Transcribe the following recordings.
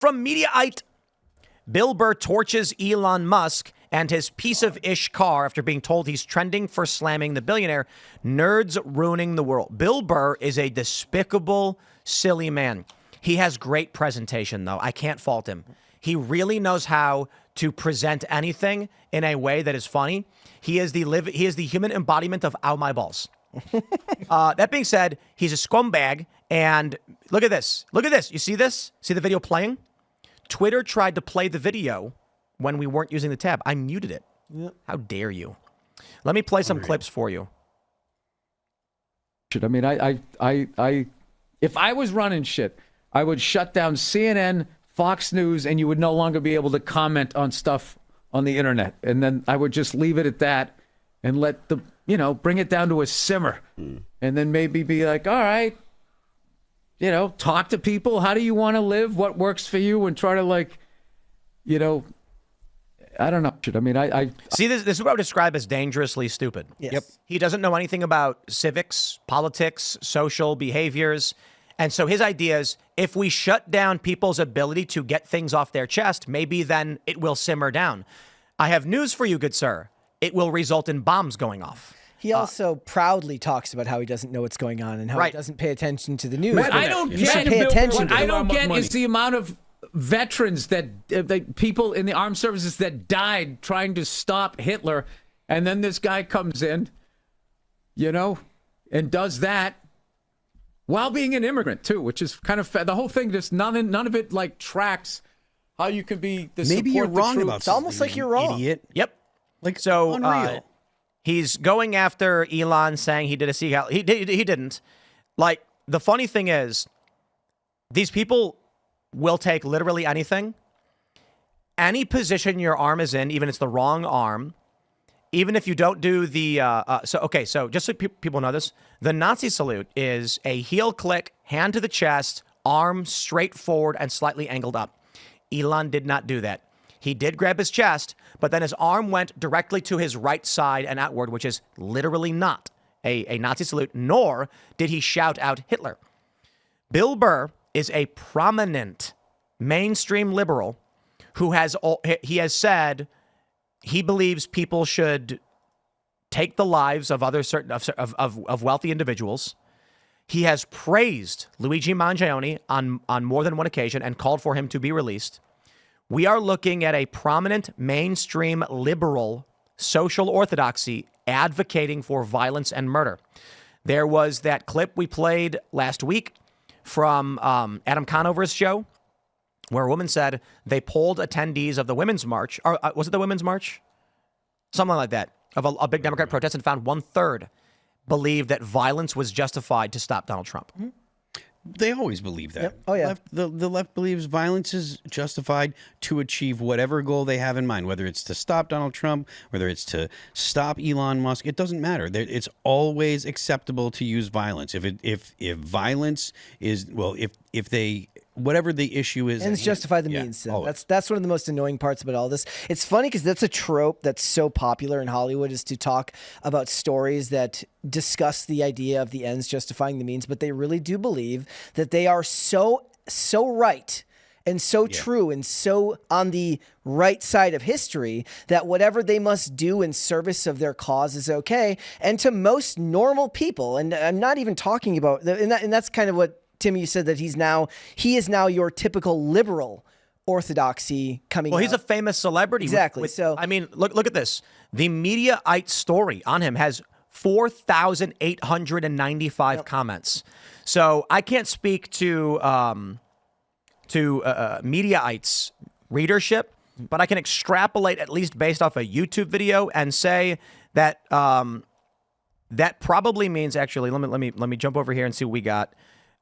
From Mediaite, Bill Burr torches Elon Musk and his piece of ish car after being told he's trending for slamming the billionaire. Nerds ruining the world. Bill Burr is a despicable, silly man. He has great presentation, though. I can't fault him. He really knows how to present anything in a way that is funny. He is the human embodiment of ow my balls. That being said, he's a scumbag. And look at this. Look at this. You see this? See the video playing? Twitter tried to play the video when we weren't using the tab. I muted it. Yep. How dare you? Let me play some clips for you. I mean, I if I was running shit, I would shut down CNN, Fox News, and you would no longer be able to comment on stuff on the internet. And then I would just leave it at that and let the, bring it down to a simmer. And then maybe be like, all right, talk to people. How do you want to live? What works for you? And try to I don't know. I mean, I see this. This is what I would describe as dangerously stupid. Yes. Yep. He doesn't know anything about civics, politics, social behaviors. And so his idea is if we shut down people's ability to get things off their chest, maybe then it will simmer down. I have news for you, good sir. It will result in bombs going off. He also proudly talks about how he doesn't know what's going on and how he doesn't pay attention to the news. What I don't get is the amount of veterans that people in the armed services that died trying to stop Hitler, and then this guy comes in, and does that while being an immigrant too, which is kind of the whole thing. Just none of it tracks how you can be. Maybe you're wrong about. It's almost like you're wrong. Idiot. Yep. Unreal. He's going after Elon, saying he did a sea. He didn't. Like, the funny thing is, these people will take literally anything. Any position your arm is in, even if it's the wrong arm, even if you don't do the... So just so people know this, the Nazi salute is a heel click, hand to the chest, arm straight forward and slightly angled up. Elon did not do that. He did grab his chest, but then his arm went directly to his right side and outward, which is literally not a Nazi salute, nor did he shout out Hitler. Bill Burr is a prominent mainstream liberal who has said he believes people should take the lives of other of wealthy individuals. He has praised Luigi Mangione on more than one occasion and called for him to be released. We are looking at a prominent mainstream liberal social orthodoxy advocating for violence and murder. There was that clip we played last week from Adam Conover's show where a woman said they polled attendees of the Women's March, or was it the Women's March? Something like that, of a big Democrat protest, and found 1/3 believed that violence was justified to stop Donald Trump. Mm-hmm. They always believe that. Yep. Oh, yeah. The left believes violence is justified to achieve whatever goal they have in mind, whether it's to stop Donald Trump, whether it's to stop Elon Musk. It doesn't matter. It's always acceptable to use violence. If violence is, if they, whatever the issue is. And it's justify the means. That's one of the most annoying parts about all this. It's funny because that's a trope that's so popular in Hollywood, is to talk about stories that discuss the idea of the ends justifying the means, but they really do believe that they are so right and so true and so on the right side of history that whatever they must do in service of their cause is okay. And to most normal people, and I'm not even talking about, and that's kind of what Timmy, you said, that he is now your typical liberal orthodoxy coming. Well, he's a famous celebrity. Exactly. I mean, look at this. The Mediaite story on him has 4,895 comments. So I can't speak to Mediaite's readership, but I can extrapolate, at least based off a YouTube video, and say that that probably means, actually, let me jump over here and see what we got.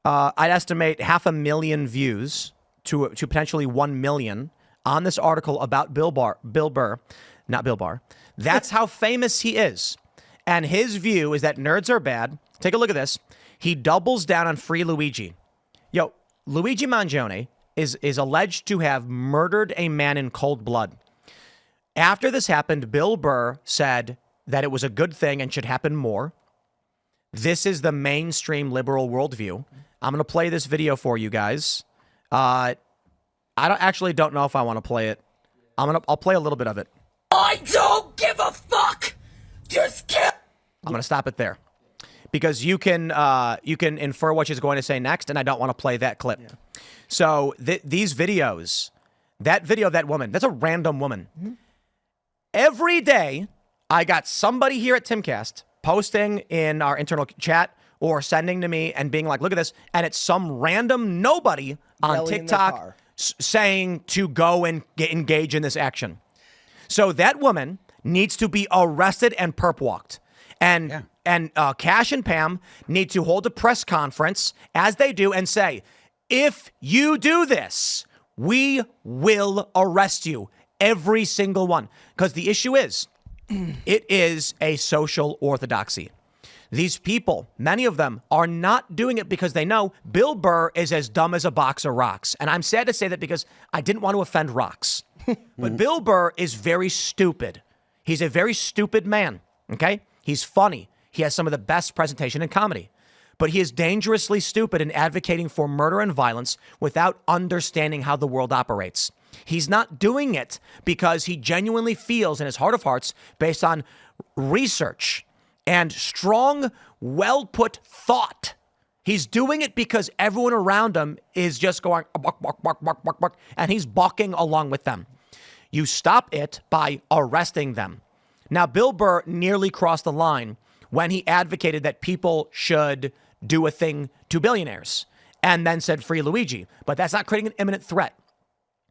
I'd estimate 500,000 views to potentially 1 million on this article about Bill Burr, not Bill Barr. That's how famous he is. And his view is that nerds are bad. Take a look at this. He doubles down on free Luigi. Luigi Mangione is alleged to have murdered a man in cold blood. After this happened, Bill Burr said that it was a good thing and should happen more. This is the mainstream liberal worldview. I'm going to play this video for you guys. I don't know if I want to play it. I'll play a little bit of it. I don't give a fuck. Just kill. I'm gonna stop it there because you can infer what she's going to say next, and I don't want to play that clip. Yeah. So these videos, that video of that woman, that's a random woman. Mm-hmm. Every day, I got somebody here at Timcast posting in our internal chat or sending to me and being like, look at this. And it's some random nobody on Yelling TikTok saying to go and engage in this action. So that woman needs to be arrested and perp walked. And Cash and Pam need to hold a press conference, as they do, and say, if you do this, we will arrest you. Every single one. Because the issue is, it is a social orthodoxy. These people, many of them, are not doing it because they know Bill Burr is as dumb as a box of rocks. And I'm sad to say that because I didn't want to offend rocks. But Bill Burr is very stupid. He's a very stupid man, okay? He's funny. He has some of the best presentation in comedy. But he is dangerously stupid in advocating for murder and violence without understanding how the world operates. He's not doing it because he genuinely feels in his heart of hearts, based on research and strong, well-put thought. He's doing it because everyone around him is just going, bark, bark, bark, bark, bark, bark, and he's balking along with them. You stop it by arresting them. Now, Bill Burr nearly crossed the line when he advocated that people should do a thing to billionaires and then said free Luigi. But that's not creating an imminent threat.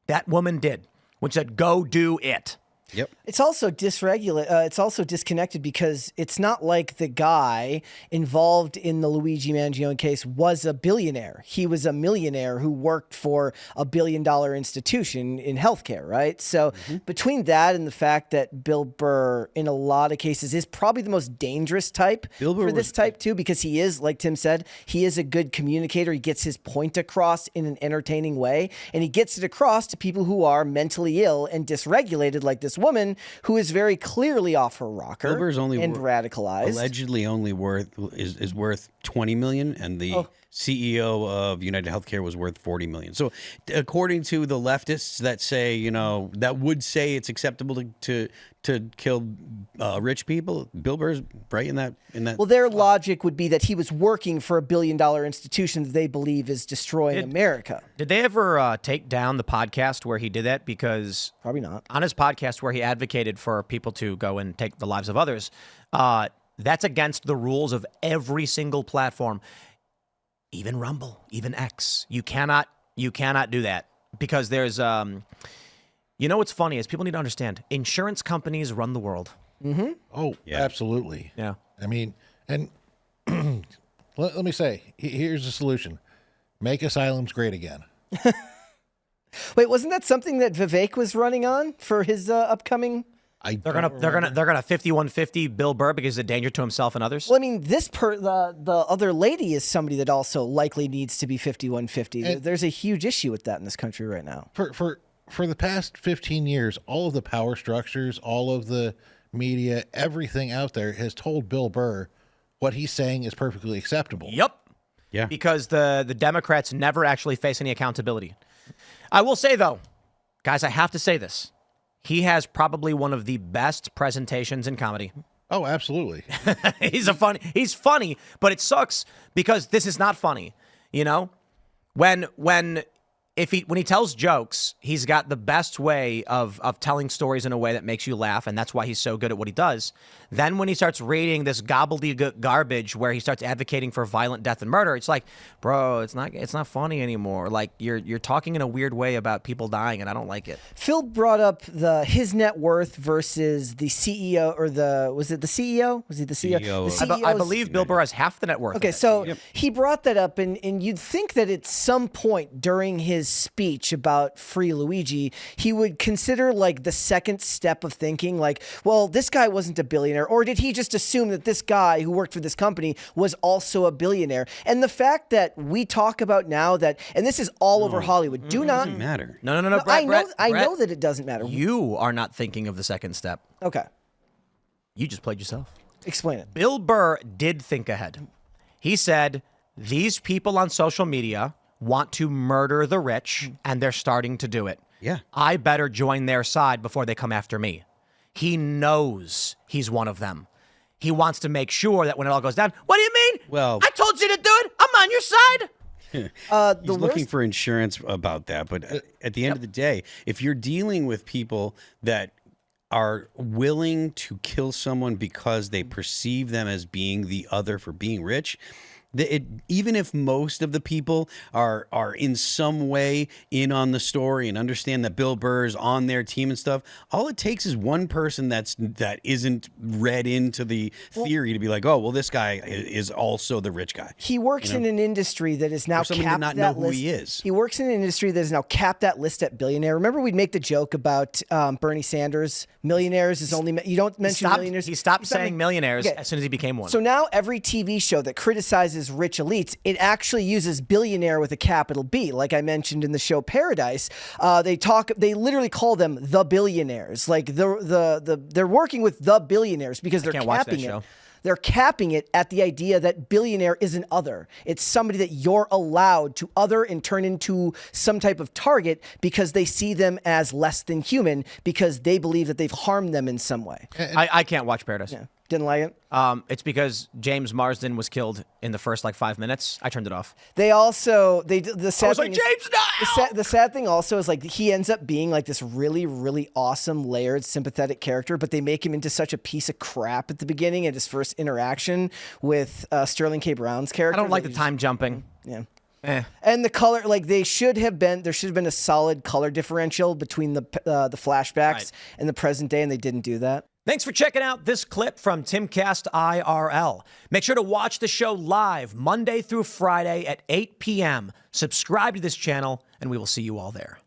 That woman did, which said, go do it. Yep. It's also it's also disconnected because it's not like the guy involved in the Luigi Mangione case was a billionaire. He was a millionaire who worked for a billion-dollar institution in healthcare, right? So between that and the fact that Bill Burr, in a lot of cases, is probably the most dangerous type for this type too, because he is, like Tim said, he is a good communicator. He gets his point across in an entertaining way, and he gets it across to people who are mentally ill and dysregulated, like this woman who is very clearly off her rocker and radicalized. Allegedly only worth is worth $20 million, and the CEO of United Healthcare was worth $40 million. So according to the leftists that say, you know, that would say it's acceptable to kill rich people, Bill Burr's right in that. Well, their logic would be that he was working for a billion-dollar institution that they believe is destroying America. Did they ever take down the podcast where he did that? Because probably not. On his podcast where he advocated for people to go and take the lives of others, that's against the rules of every single platform, even Rumble, even X. You cannot do that because there's you know what's funny is people need to understand insurance companies run the world. Mm-hmm. Oh, yeah. Absolutely. Yeah. I mean, and let me say, here's the solution. Make asylums great again. Wait, wasn't that something that Vivek was running on for his upcoming? They're gonna 5150 Bill Burr because he's a danger to himself and others. Well, I mean, the other lady is somebody that also likely needs to be 5150. There's a huge issue with that in this country right now. For the past 15 years, all of the power structures, all of the media, everything out there has told Bill Burr what he's saying is perfectly acceptable. Yep. Yeah. Because the Democrats never actually face any accountability. I will say, though, guys, I have to say this. He has probably one of the best presentations in comedy. Oh, absolutely. He's funny, but it sucks because this is not funny. You know, when he tells jokes, he's got the best way of telling stories in a way that makes you laugh, and that's why he's so good at what he does. Then when he starts reading this gobbledygook garbage where he starts advocating for violent death and murder, it's like, bro, it's not funny anymore. Like you're talking in a weird way about people dying, and I don't like it. Phil brought up his net worth versus the CEO, or was it the CEO? Was he the CEO? CEO. I believe Bill Burr has half the net worth. Okay, so he brought that up, and you'd think that at some point during his speech about free Luigi, he would consider like the second step of thinking, like, well, this guy wasn't a billionaire, or did he just assume that this guy who worked for this company was also a billionaire? And the fact that we talk about now that, and this is all over Hollywood, It doesn't matter. No, Brett, I know that it doesn't matter. You are not thinking of the second step. Okay. You just played yourself. Explain it. Bill Burr did think ahead. He said, these people on social media want to murder the rich, and they're starting to do it. Yeah. I better join their side before they come after me. He knows he's one of them. He wants to make sure that when it all goes down, what do you mean? Well, I told you to do it. I'm on your side. He's looking for insurance about that. But at the end of the day, if you're dealing with people that are willing to kill someone because they perceive them as being the other for being rich, even if most of the people are in some way in on the story and understand that Bill Burr is on their team and stuff, all it takes is one person that isn't read into the theory to be like, oh, well, this guy is also the rich guy. He works in an industry that is now somebody capped to not that know who list. he is. He works in an industry that is now capped that list at billionaire. Remember, we'd make the joke about Bernie Sanders. Millionaires is only you don't mention millionaires. He stopped saying millionaires as soon as he became one. So now every TV show that criticizes rich elites, it actually uses billionaire with a capital B. Like I mentioned in the show Paradise, they literally call them the billionaires. Like they're working with the billionaires because they're capping it. They're capping it at the idea that billionaire is an other. It's somebody that you're allowed to other and turn into some type of target because they see them as less than human because they believe that they've harmed them in some way. I can't watch Paradise. Yeah. Didn't like it? It's because James Marsden was killed in the first 5 minutes. I turned it off. They also the sad I was thing like, is- James, no! The sad thing also is like he ends up being like this really, really awesome, layered, sympathetic character, but they make him into such a piece of crap at the beginning at his first interaction with Sterling K. Brown's character. I don't like the time jumping. Yeah. And the color, like there should have been a solid color differential between the flashbacks and the present day, and they didn't do that. Thanks for checking out this clip from Timcast IRL. Make sure to watch the show live Monday through Friday at 8 p.m. Subscribe to this channel, and we will see you all there.